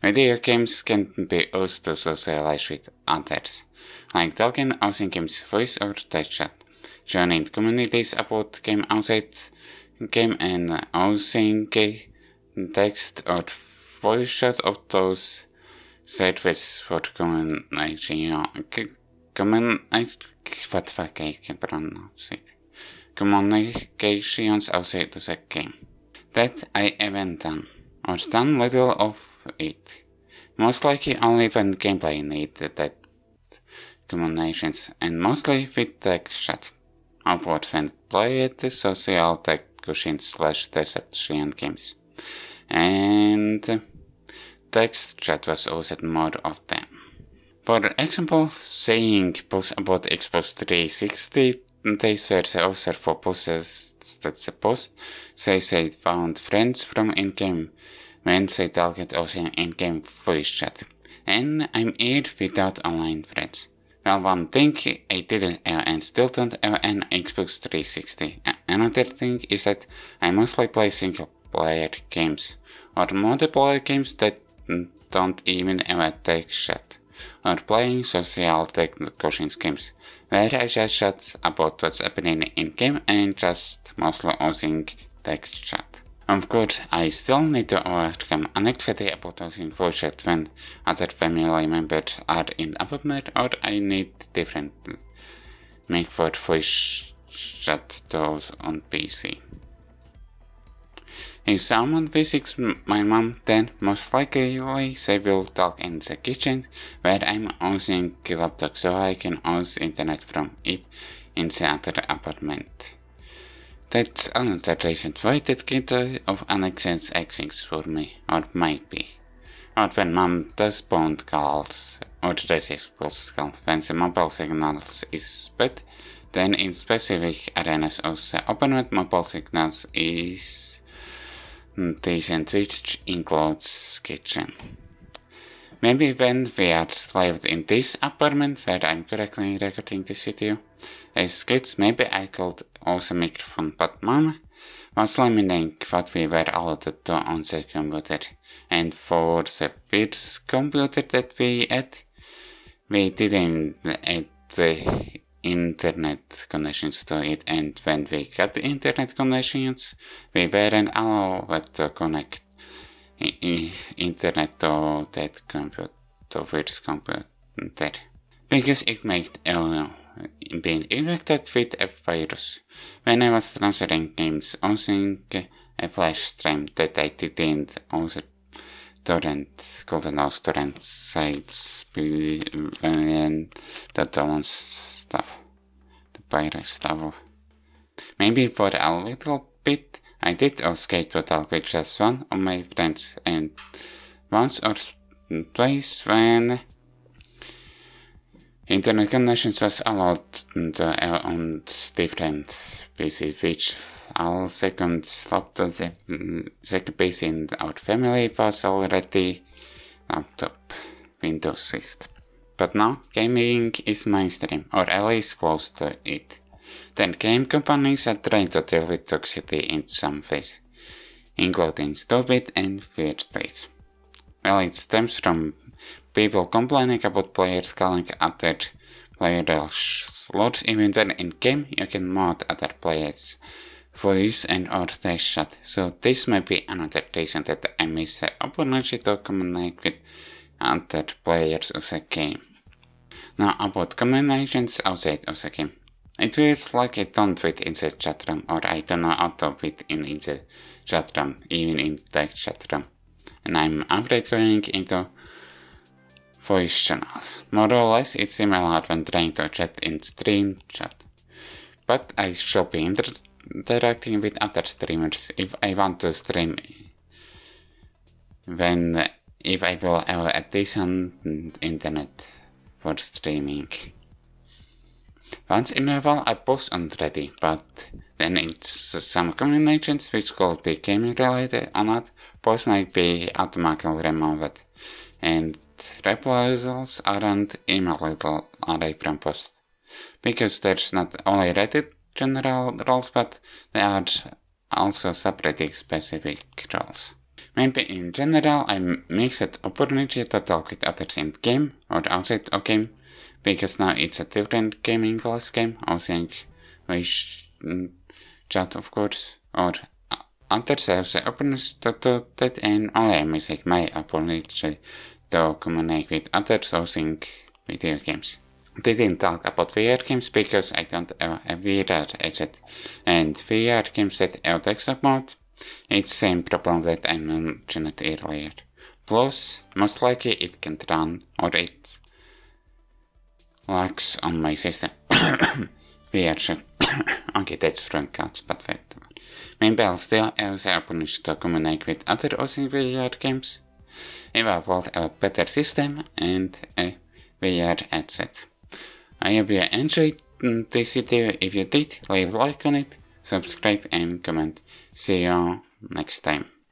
Video games can be used to socialize with others, like talking, using games voice or text chat, joining communities about game outside game, and using text or voice chat of those services for communication. Communications outside the game. That I haven't done, or done little of it. Most likely only when gameplay needed that communications, and mostly with text chat. Upwards and played social discussion/deception games. And text chat was used more often. For example, saying posts about Xbox 360, they were also for posts that suppose they found friends from in-game when they talked also in-game voice chat. And I'm here without online friends. Well, one thing I didn't have and still don't have an Xbox 360. Another thing is that I mostly play single-player games, or multiplayer games that don't even have a text chat, or playing social discussion games, where I just chat about what's happening in-game and just mostly using text chat. Of course, I still need to overcome anxiety about using voice chat when other family members are in apartment, or I need different make for voice chat tools on PC. If someone visits my mom, then most likely they will talk in the kitchen, where I'm using the laptop so I can use internet from it in the other apartment. That's another reason why that kind of anxiety exists for me, or might be. Or when mom does phone calls, or receives calls when the mobile signal is bad, then in specific areas of the apartment mobile signals is decent, which includes kitchen. Maybe when we are lived in this apartment where I'm currently recording this video, as kids, maybe I could use a microphone, but mom was limiting what we were allowed to do on the computer, and for the first computer that we had, we didn't add the internet connections to it, and when we got the internet connections, we weren't allowed to connect internet to that computer, to first computer, because it might been infected with a virus. When I was transferring games using a flash stream that I didn't use golden house torrent sites and that own stuff, the pirate stuff. Maybe for a little bit I did escape to talk with just one of my friends, and once or twice when internet connections was allowed on different PCs, which all second laptop, second PC in our family was already laptop Windows system. But now gaming is mainstream, or at least close to it. Then game companies are trying to deal with toxicity in some ways, including stupid and weird ways. Well, it stems from people complaining about players calling other players slurs, even when in game you can mod other players' voice and or text chat. So this may be another reason that I miss the opportunity to communicate with other players of the game. Now about communications outside of the game. It feels like I don't fit in the chat room, or I don't know how to fit in the chat room, even in the chat room. And I'm afraid going into voice channels. More or less it's similar when trying to chat in stream chat. But I should be interacting with other streamers if I want to stream, if I will have a decent internet for streaming. Once in a while I post already, but then it's some communications which could be gaming related or not. Posts might be automatically removed, and replies aren't emailable array from post, because there's not only Reddit general roles, but there are also subreddit specific roles. Maybe in general I mixed opportunity to talk with others in game or outside of game, because now it's a different gaming class game, using voice chat of course, or others have the opportunity to do that, and only I'm using my opportunity to communicate with others using video games. They didn't talk about VR games because I don't have a VR headset, and VR games that have desktop mode, it's same problem that I mentioned earlier. Plus, most likely it can't run, or it lags on my system. VR should. Okay, that's from cuts, but wait. Maybe I'll still have the opportunity to communicate with other using VR games. If I will have a better system and a VR headset. I hope you enjoyed this video. If you did, leave a like on it, subscribe and comment. See you next time.